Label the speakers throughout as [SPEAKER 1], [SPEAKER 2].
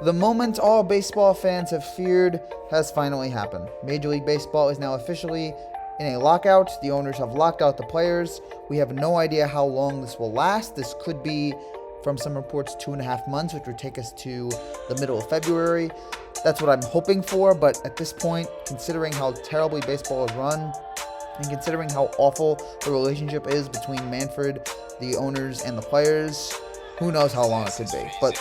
[SPEAKER 1] The moment all baseball fans have feared has finally happened. Major League Baseball is now officially in a lockout. The owners have locked out the players. We have no idea how long this will last. This could be, from some reports, 2.5 months, which would take us to the middle of February. That's what I'm hoping for, but at this point, considering how terribly baseball is run, and considering how awful the relationship is between Manfred, the owners, and the players, who knows how long it could be. But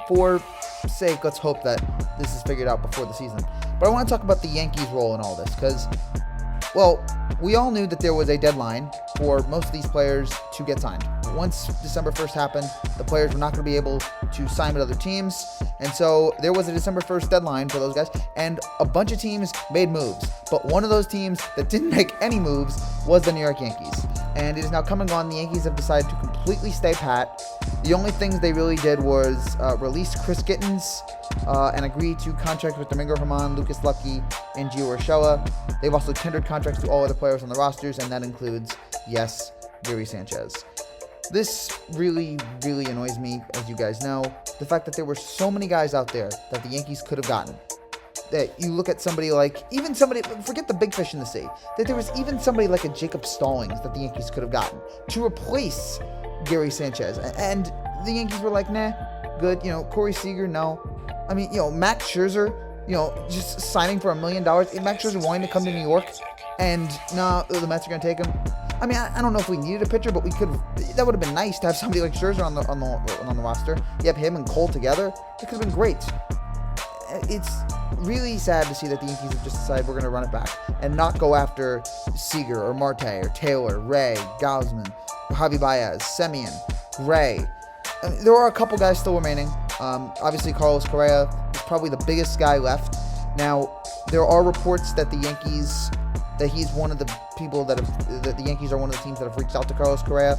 [SPEAKER 1] for sake, let's hope that this is figured out before the season. But I want to talk about the Yankees' role in all this, because, well, we all knew that there was a deadline for most of these players to get signed. Once December 1st happened, the players were not going to be able to sign with other teams, and so there was a December 1st deadline for those guys, and a bunch of teams made moves. But one of those teams that didn't make any moves was the New York Yankees. And it is now come and gone. The Yankees have decided to completely stay pat. The only things they really did was release Chris Gittens and agree to contract with Domingo Germán, Lucas Lucky, and Gio Urshela. They've also tendered contracts to all other players on the rosters, and that includes, yes, Gary Sanchez. This really, really annoys me, as you guys know. The fact that there were so many guys out there that the Yankees could have gotten. That you look at somebody like, even somebody, forget the big fish in the sea, that there was even somebody like a Jacob Stallings that the Yankees could have gotten to replace Gary Sanchez. And the Yankees were like, nah, good. Corey Seager, no. I mean, Max Scherzer, just signing for $1 million. Max Scherzer wanting to come to New York, and no, the Mets are going to take him. I mean, I don't know if we needed a pitcher, but that would have been nice to have somebody like Scherzer on the roster. You have him and Cole together. It could have been great. It's really sad to see that the Yankees have just decided we're going to run it back and not go after Seager or Marte or Taylor, Ray, Gausman, Javi Baez, Semien, Gray. There are a couple guys still remaining. Obviously, Carlos Correa is probably the biggest guy left. Now, there are reports that he's one of the people that the Yankees are one of the teams that have reached out to Carlos Correa.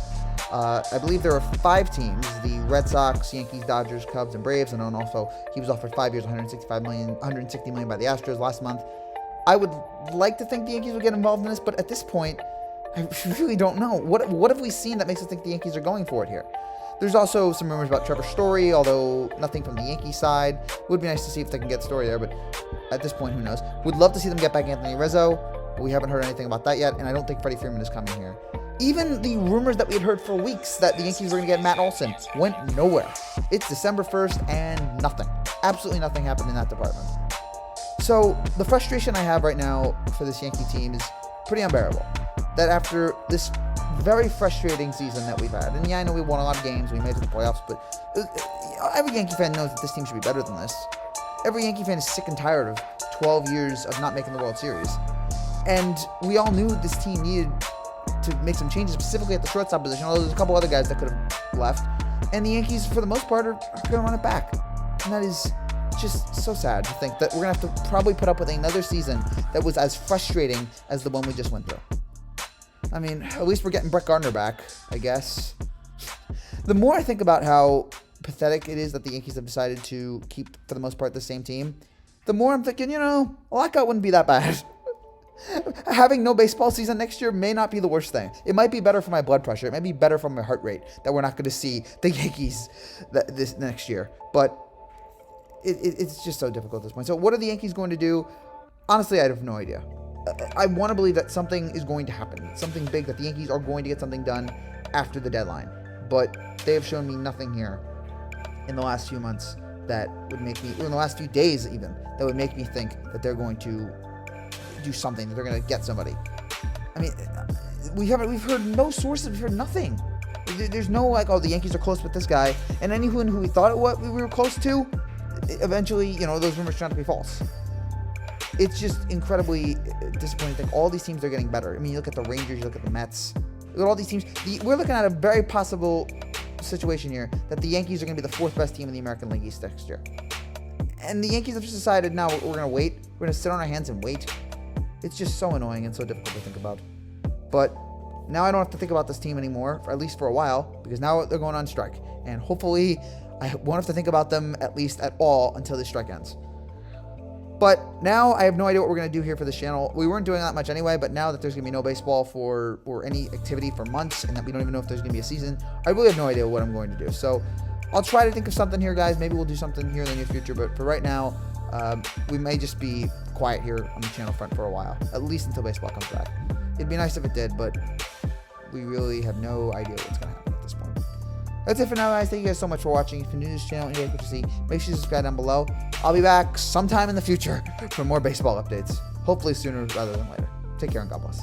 [SPEAKER 1] I believe there are 5 teams: the Red Sox, Yankees, Dodgers, Cubs, and Braves. And then also he was offered 5 years, $160 million by the Astros last month. I would like to think the Yankees would get involved in this, but at this point, I really don't know. What have we seen that makes us think the Yankees are going for it here? There's also some rumors about Trevor Story, although nothing from the Yankee side. Would be nice to see if they can get Story there, but at this point, who knows? Would love to see them get back Anthony Rizzo, but we haven't heard anything about that yet, and I don't think Freddie Freeman is coming here. Even the rumors that we had heard for weeks that the Yankees were going to get Matt Olson went nowhere. It's December 1st, and nothing. Absolutely nothing happened in that department. So the frustration I have right now for this Yankee team is pretty unbearable. That after this very frustrating season that we've had, and yeah, I know we won a lot of games, we made it to the playoffs, but every Yankee fan knows that this team should be better than this. Every Yankee fan is sick and tired of 12 years of not making the World Series. And we all knew this team needed to make some changes, specifically at the shortstop position, although there's a couple other guys that could have left. And the Yankees, for the most part, are going to run it back. And that is just so sad to think that we're going to have to probably put up with another season that was as frustrating as the one we just went through. I mean, at least we're getting Brett Gardner back, I guess. The more I think about how pathetic it is that the Yankees have decided to keep, for the most part, the same team, the more I'm thinking, a lockout wouldn't be that bad. Having no baseball season next year may not be the worst thing. It might be better for my blood pressure. It might be better for my heart rate that we're not going to see the Yankees this next year. But it's just so difficult at this point. So what are the Yankees going to do? Honestly, I have no idea. I want to believe that something is going to happen. Something big, that the Yankees are going to get something done after the deadline. But they have shown me nothing here in the last few months that would make me, or in the last few days even, that would make me think that they're going to do something, that they're going to get somebody. I mean, we've heard no sources, we've heard nothing. There's no the Yankees are close with this guy, and anyone who we thought we were close to, eventually, those rumors turned out to be false. It's just incredibly disappointing to think all these teams are getting better. I mean, you look at the Rangers, you look at the Mets, look at all these teams. We're looking at a very possible situation here that the Yankees are going to be the 4th best team in the American League East next year. And the Yankees have just decided, now we're going to wait. We're going to sit on our hands and wait. It's just so annoying and so difficult to think about. But now I don't have to think about this team anymore, at least for a while, because now they're going on strike. And hopefully I won't have to think about them at least at all until this strike ends. But now I have no idea what we're going to do here for this channel. We weren't doing that much anyway, but now that there's going to be no baseball or any activity for months, and that we don't even know if there's going to be a season, I really have no idea what I'm going to do. So I'll try to think of something here, guys. Maybe we'll do something here in the near future, but for right now, we may just be quiet here on the channel front for a while, at least until baseball comes back. It'd be nice if it did, but we really have no idea what's going to happen at this point. That's it for now, guys. Thank you guys so much for watching. If you're new to this channel and you guys want to see, make sure you subscribe down below. I'll be back sometime in the future for more baseball updates. Hopefully sooner rather than later. Take care and God bless.